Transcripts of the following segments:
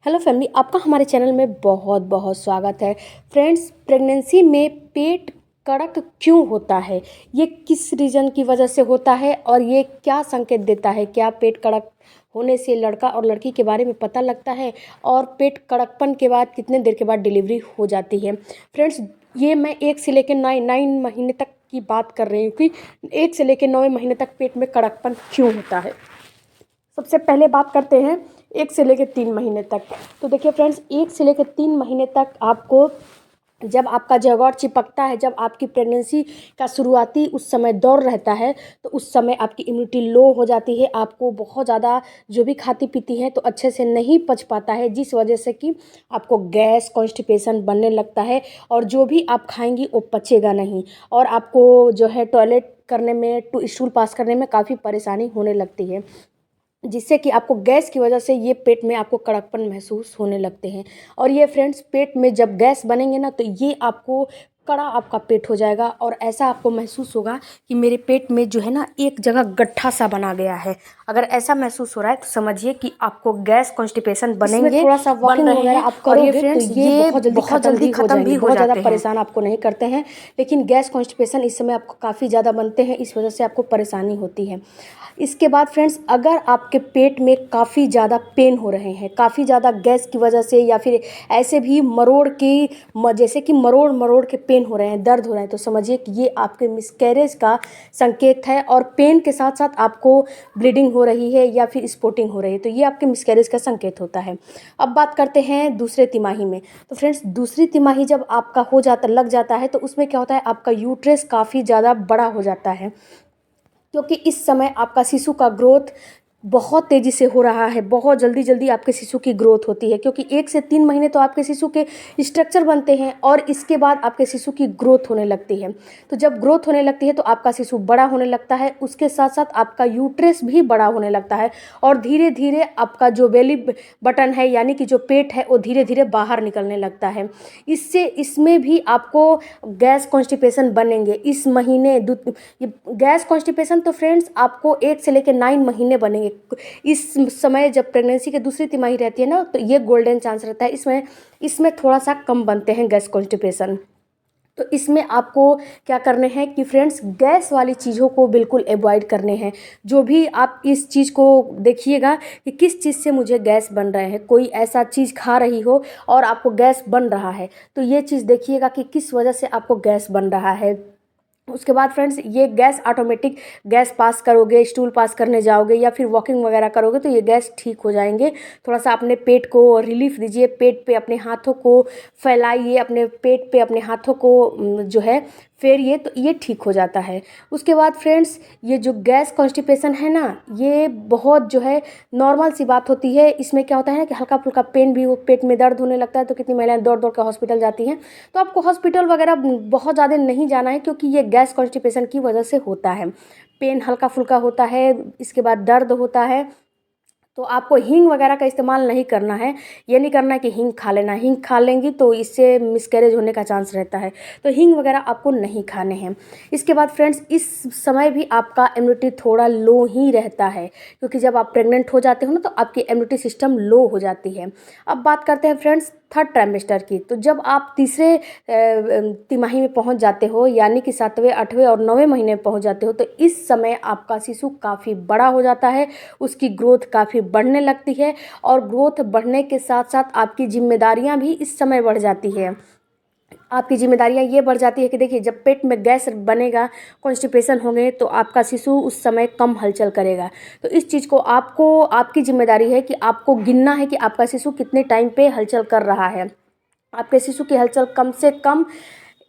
Hello family, आपका हमारे channel में बहुत बहुत स्वागत है। फ्रेंड्स, प्रेगनेंसी में पेट कड़क क्यों होता है, ये किस रीज़न की वजह से होता है और ये क्या संकेत देता है? क्या पेट कड़क होने से लड़का और लड़की के बारे में पता लगता है? और पेट कड़कपन के बाद कितने देर के बाद डिलीवरी हो जाती है? फ्रेंड्स, ये मैं 1 से लेकर 9 महीने तक की बात कर रही हूँ कि 1 से लेकर 9 महीने तक पेट में कड़कपन क्यों होता है। सबसे पहले बात करते हैं 1 से लेकर 3 महीने तक। तो देखिए फ्रेंड्स, 1 से लेकर 3 महीने तक आपको जब आपका जगौट चिपकता है, जब आपकी प्रेगनेंसी का शुरुआती उस समय दौर रहता है, तो उस समय आपकी इम्यूनिटी लो हो जाती है। आपको बहुत ज़्यादा जो भी खाती पीती है तो अच्छे से नहीं पच पाता है, जिस वजह से कि आपको गैस कॉन्स्टिपेशन बनने लगता है और जो भी आप खाएंगी वो पचेगा नहीं और आपको जो है टॉयलेट करने में, स्टूल पास करने में काफ़ी परेशानी होने लगती है, जिससे कि आपको गैस की वजह से ये पेट में आपको कड़कपन महसूस होने लगते हैं। और ये फ्रेंड्स, पेट में जब गैस बनेंगे ना, तो ये आपको कड़ा आपका पेट हो जाएगा और ऐसा आपको महसूस होगा कि मेरे पेट में जो है ना एक जगह गड्ढा सा बना गया है। अगर ऐसा महसूस हो रहा है तो समझिए कि आपको गैस कॉन्स्टिपेशन बनेंगे, थोड़ा सा वॉकिंग वगैरह आप करोगे तो ये बहुत जल्दी खत्म भी हो बहुत ज़्यादा जाते हैं। परेशान आपको नहीं करते हैं। लेकिन गैस कॉन्स्टिपेशन इस समय आपको काफ़ी ज़्यादा बनते हैं, इस वजह से आपको परेशानी होती है। इसके बाद फ्रेंड्स, अगर आपके पेट में काफ़ी ज़्यादा पेन हो रहे हैं, काफ़ी ज़्यादा गैस की वजह से, या फिर ऐसे भी मरोड़ की जैसे कि मरोड़ मरोड़ के पेन हो रहे हैं, दर्द हो रहे हैं, तो समझिए कि ये आपके मिसकैरेज का संकेत है। और पेन के साथ साथ आपको ब्लीडिंग हो रही है या फिर स्पॉटिंग हो रही है, तो ये आपके मिसकैरेज का संकेत होता है। अब बात करते हैं दूसरे तिमाही में। तो फ्रेंड्स, दूसरी तिमाही जब आपका लग जाता है, तो उसमें क्या होता है, आपका यूट्रस काफ़ी ज़्यादा बड़ा हो जाता है, क्योंकि इस समय आपका शिशु का ग्रोथ बहुत तेज़ी से हो रहा है। बहुत जल्दी जल्दी आपके शिशु की ग्रोथ होती है, क्योंकि 1 से 3 महीने तो आपके शिशु के स्ट्रक्चर बनते हैं और इसके बाद आपके शिशु की ग्रोथ होने लगती है। तो जब ग्रोथ होने लगती है तो आपका शिशु बड़ा होने लगता है, उसके साथ साथ आपका यूट्रस भी बड़ा होने लगता है और धीरे धीरे आपका जो बेली बटन है, यानी कि जो पेट है, वो धीरे धीरे बाहर निकलने लगता है। इसमें भी आपको गैस कॉन्स्टिपेशन बनेंगे इस महीने। ये गैस कॉन्स्टिपेशन तो फ्रेंड्स आपको 1 से लेकर 9 महीने बनेंगे। इस समय जब प्रेगनेंसी की दूसरी तिमाही रहती है ना, तो ये गोल्डन चांस रहता है। इसमें थोड़ा सा कम बनते हैं गैस कॉन्स्टिपेशन। तो इसमें आपको क्या करने हैं कि फ्रेंड्स, गैस वाली चीज़ों को बिल्कुल अवॉइड करने हैं। जो भी आप इस चीज़ को देखिएगा कि किस चीज़ से मुझे गैस बन रहे हैं, कोई ऐसा चीज़ खा रही हो और आपको गैस बन रहा है, तो ये चीज़ देखिएगा कि किस वजह से आपको गैस बन रहा है। उसके बाद फ्रेंड्स, ये गैस ऑटोमेटिक, गैस पास करोगे, स्टूल पास करने जाओगे या फिर वॉकिंग वगैरह करोगे तो ये गैस ठीक हो जाएंगे। थोड़ा सा अपने पेट को रिलीफ दीजिए, पेट पे अपने हाथों को फैलाइए, अपने पेट पे अपने हाथों को जो है फेरिए, तो ये ठीक हो जाता है। उसके बाद फ्रेंड्स, ये जो गैस कॉन्स्टिपेशन है ना, ये बहुत जो है नॉर्मल सी बात होती है। इसमें क्या होता है ना कि हल्का फुल्का पेन भी हो, पेट में दर्द होने लगता है, तो कितनी महिलाएं दौड़ दौड़ कर हॉस्पिटल जाती हैं। तो आपको हॉस्पिटल वगैरह बहुत ज़्यादा नहीं जाना है, क्योंकि ये गैस कॉन्स्टिपेशन की वजह से होता है। पेन हल्का फुल्का होता है, इसके बाद दर्द होता है, तो आपको हींग वगैरह का इस्तेमाल नहीं करना है। ये नहीं करना है कि हींग खा लेना, हींग खा लेंगी तो इससे मिसकैरेज होने का चांस रहता है, तो हींग वगैरह आपको नहीं खाने हैं। इसके बाद फ्रेंड्स, इस समय भी आपका इम्यूनिटी थोड़ा लो ही रहता है, क्योंकि जब आप प्रेग्नेंट हो जाते हो ना, तो आपकी इम्यूनिटी सिस्टम लो हो जाती है। अब बात करते हैं फ्रेंड्स थर्ड ट्राइमेस्टर की। तो जब आप तीसरे तिमाही में पहुंच जाते हो, यानी कि 7वें 8वें और 9वें महीने में पहुंच जाते हो, तो इस समय आपका शिशु काफ़ी बड़ा हो जाता है, उसकी ग्रोथ काफ़ी बढ़ने लगती है और ग्रोथ बढ़ने के साथ साथ आपकी जिम्मेदारियां भी इस समय बढ़ जाती है। आपकी जिम्मेदारियां ये बढ़ जाती है कि देखिए, जब पेट में गैस बनेगा, कॉन्स्टिपेशन होंगे, तो आपका शिशु उस समय कम हलचल करेगा। तो इस चीज़ को आपको, आपकी जिम्मेदारी है कि आपको गिनना है कि आपका शिशु कितने टाइम पे हलचल कर रहा है। आपके शिशु की हलचल कम से कम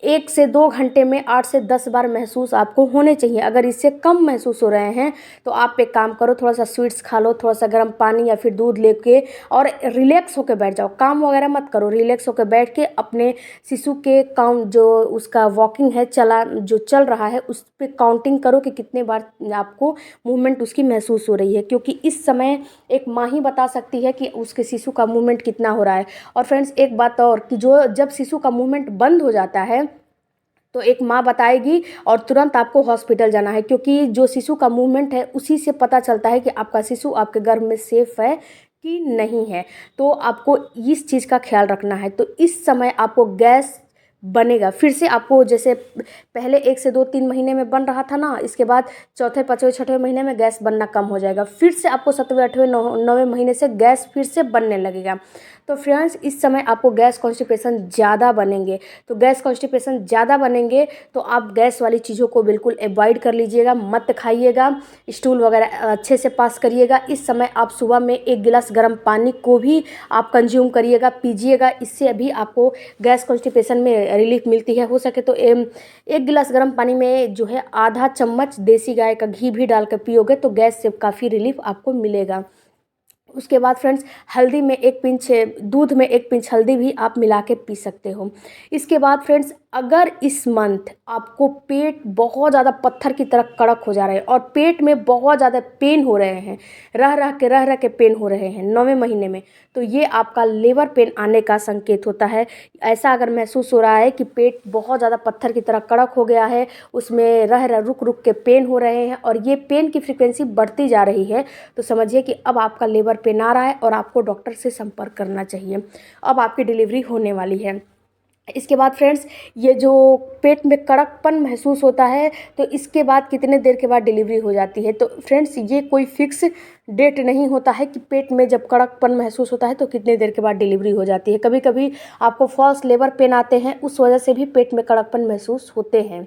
1 से 2 घंटे में 8 से 10 बार महसूस आपको होने चाहिए। अगर इससे कम महसूस हो रहे हैं तो आप एक काम करो, थोड़ा सा स्वीट्स खा लो, थोड़ा सा गर्म पानी या फिर दूध लेके और रिलैक्स होकर बैठ जाओ। काम वगैरह मत करो, रिलैक्स होकर बैठ के अपने शिशु के काउंट, जो उसका वॉकिंग है, जो चल रहा है, उस पर काउंटिंग करो कि कितने बार आपको मूवमेंट उसकी महसूस हो रही है, क्योंकि इस समय एक माँ ही बता सकती है कि उसके शिशु का मूवमेंट कितना हो रहा है। और फ्रेंड्स, एक बात और कि जब शिशु का मूवमेंट बंद हो जाता है तो एक माँ बताएगी और तुरंत आपको हॉस्पिटल जाना है, क्योंकि जो शिशु का मूवमेंट है उसी से पता चलता है कि आपका शिशु आपके गर्भ में सेफ है कि नहीं है। तो आपको इस चीज़ का ख्याल रखना है। तो इस समय आपको गैस बनेगा फिर से, आपको जैसे पहले 1 से 2-3 महीने में बन रहा था ना, इसके बाद चौथे 5वें 6वें महीने में गैस बनना कम हो जाएगा। फिर से आपको 7वें 8वें 9वें महीने से गैस फिर से बनने लगेगा। तो फ्रेंड्स, इस समय आपको गैस कॉन्स्टिपेशन ज़्यादा बनेंगे। तो गैस कॉन्स्टिपेशन ज़्यादा बनेंगे तो आप गैस वाली चीज़ों को बिल्कुल अवॉइड कर लीजिएगा, मत खाइएगा, स्टूल वगैरह अच्छे से पास करिएगा। इस समय आप सुबह में 1 गिलास गर्म पानी को भी आप कंज्यूम करिएगा, पीजिएगा। इससे अभी आपको गैस कॉन्स्टिपेशन में रिलीफ मिलती है। हो सके तो 1 गिलास गर्म पानी में जो है आधा चम्मच देसी गाय का घी भी डालकर पियोगे तो गैस से काफ़ी रिलीफ आपको मिलेगा। उसके बाद फ्रेंड्स, हल्दी में 1 पिंच, दूध में 1 पिंच हल्दी भी आप मिला के पी सकते हो। इसके बाद फ्रेंड्स, अगर इस मंथ आपको पेट बहुत ज़्यादा पत्थर की तरह कड़क हो जा रहा है और पेट में बहुत ज़्यादा पेन हो रहे हैं, रह रह के पेन हो रहे हैं 9वें महीने में, तो ये आपका लेबर पेन आने का संकेत होता है। ऐसा अगर महसूस हो रहा है कि पेट बहुत ज़्यादा पत्थर की तरह कड़क हो गया है, उसमें रुक के पेन हो रहे हैं और ये पेन की फ्रीक्वेंसी बढ़ती जा रही है, तो समझिए कि अब आपका लेबर पेन आ रहा है और आपको डॉक्टर से संपर्क करना चाहिए। अब आपकी डिलीवरी होने वाली है। इसके बाद फ्रेंड्स, ये जो पेट में कड़कपन महसूस होता है, तो इसके बाद कितने देर के बाद डिलीवरी हो जाती है? तो फ्रेंड्स, ये कोई फिक्स डेट नहीं होता है कि पेट में जब कड़कपन महसूस होता है तो कितने देर के बाद डिलीवरी हो जाती है। कभी कभी आपको फॉल्स लेबर पेन आते हैं, उस वजह से भी पेट में कड़कपन महसूस होते हैं।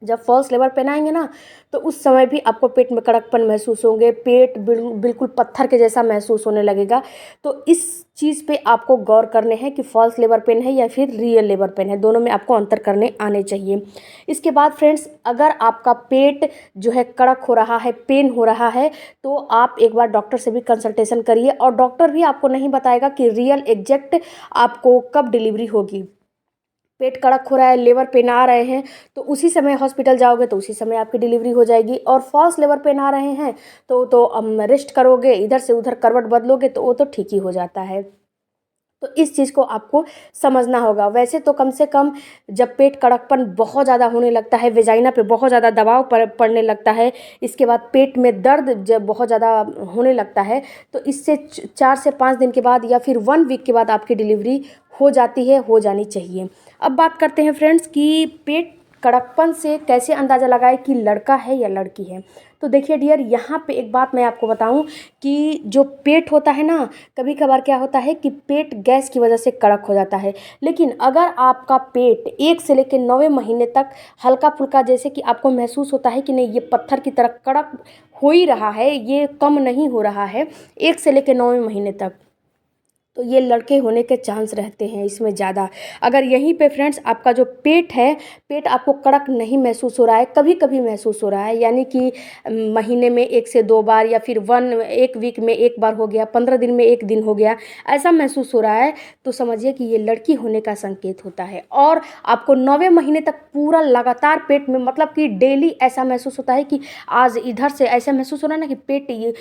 जब फॉल्स लेबर पेन आएंगे ना, तो उस समय भी आपको पेट में कड़कपन महसूस होंगे, पेट बिल्कुल पत्थर के जैसा महसूस होने लगेगा। तो इस चीज़ पे आपको गौर करने हैं कि फॉल्स लेबर पेन है या फिर रियल लेबर पेन है, दोनों में आपको अंतर करने आने चाहिए। इसके बाद फ्रेंड्स, अगर आपका पेट जो है कड़क हो रहा है, पेन हो रहा है, तो आप एक बार डॉक्टर से भी कंसल्टेशन करिए और डॉक्टर भी आपको नहीं बताएगा कि रियल एग्जैक्ट आपको कब डिलीवरी होगी। पेट कड़क हो रहा है, लेबर पेन आ रहे हैं, तो उसी समय हॉस्पिटल जाओगे तो उसी समय आपकी डिलीवरी हो जाएगी। और फॉल्स लेबर पेन आ रहे हैं तो रेस्ट करोगे, इधर से उधर करवट बदलोगे तो वो तो ठीक ही हो जाता है। तो इस चीज़ को आपको समझना होगा। वैसे तो कम से कम जब पेट कड़कपन बहुत ज़्यादा होने लगता है, वेजाइना पे बहुत ज़्यादा दबाव पड़ने लगता है, इसके बाद पेट में दर्द जब बहुत ज़्यादा होने लगता है, तो इससे 4 से 5 दिन के बाद या फिर 1 वीक के बाद आपकी डिलीवरी हो जाती है, हो जानी चाहिए। अब बात करते हैं फ्रेंड्स कि पेट कड़कपन से कैसे अंदाज़ा लगाए कि लड़का है या लड़की है। तो देखिए डियर, यहाँ पे एक बात मैं आपको बताऊँ कि जो पेट होता है ना, कभी कभार क्या होता है कि पेट गैस की वजह से कड़क हो जाता है। लेकिन अगर आपका पेट 1 से लेकर 9वें महीने तक हल्का फुल्का, जैसे कि आपको महसूस होता है कि नहीं ये पत्थर की तरह कड़क हो ही रहा है, ये कम नहीं हो रहा है 1 से लेकर 9वें महीने तक, तो ये लड़के होने के चांस रहते हैं इसमें ज़्यादा। अगर यहीं पे फ्रेंड्स आपका जो पेट है, पेट आपको कड़क नहीं महसूस हो रहा है, कभी कभी महसूस हो रहा है, यानी कि महीने में 1 से 2 बार या फिर 1 वीक में 1 बार हो गया, 15 दिन में 1 दिन हो गया, ऐसा महसूस हो रहा है, तो समझिए कि ये लड़की होने का संकेत होता है। और आपको 9वें महीने तक पूरा लगातार पेट में, मतलब कि डेली ऐसा महसूस होता है कि आज इधर से ऐसा महसूस हो रहा है ना कि पेट ये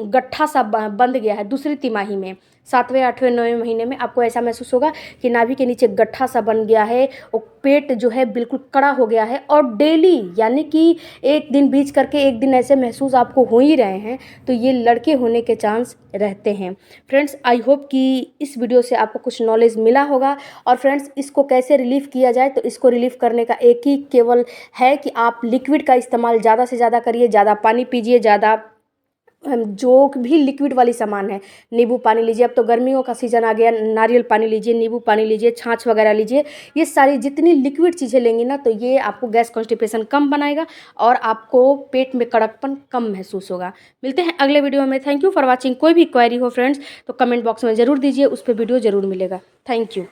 गट्ठा सा बंध गया है। दूसरी तिमाही में 7वें 8वें 9वें महीने में आपको ऐसा महसूस होगा कि नाभि के नीचे गट्ठा सा बन गया है और पेट जो है बिल्कुल कड़ा हो गया है। और डेली, यानी कि एक दिन बीच करके एक दिन ऐसे महसूस आपको हो ही रहे हैं, तो ये लड़के होने के चांस रहते हैं। फ्रेंड्स, आई होप कि इस वीडियो से आपको कुछ नॉलेज मिला होगा। और फ्रेंड्स, इसको कैसे रिलीफ किया जाए, तो इसको रिलीफ करने का एक ही केवल है कि आप लिक्विड का इस्तेमाल ज़्यादा से ज़्यादा करिए, ज़्यादा पानी पीजिए, ज़्यादा जो भी लिक्विड वाली सामान है, नींबू पानी लीजिए, अब तो गर्मियों का सीज़न आ गया, नारियल पानी लीजिए, नींबू पानी लीजिए, छाछ वगैरह लीजिए। ये सारी जितनी लिक्विड चीज़ें लेंगी ना, तो ये आपको गैस कॉन्स्टिपेशन कम बनाएगा और आपको पेट में कड़कपन कम महसूस होगा। मिलते हैं अगले वीडियो में। Thank you for watching. कोई भी क्वेरी हो फ्रेंड्स तो कमेंट बॉक्स में ज़रूर दीजिए, उस पर वीडियो ज़रूर मिलेगा। Thank you.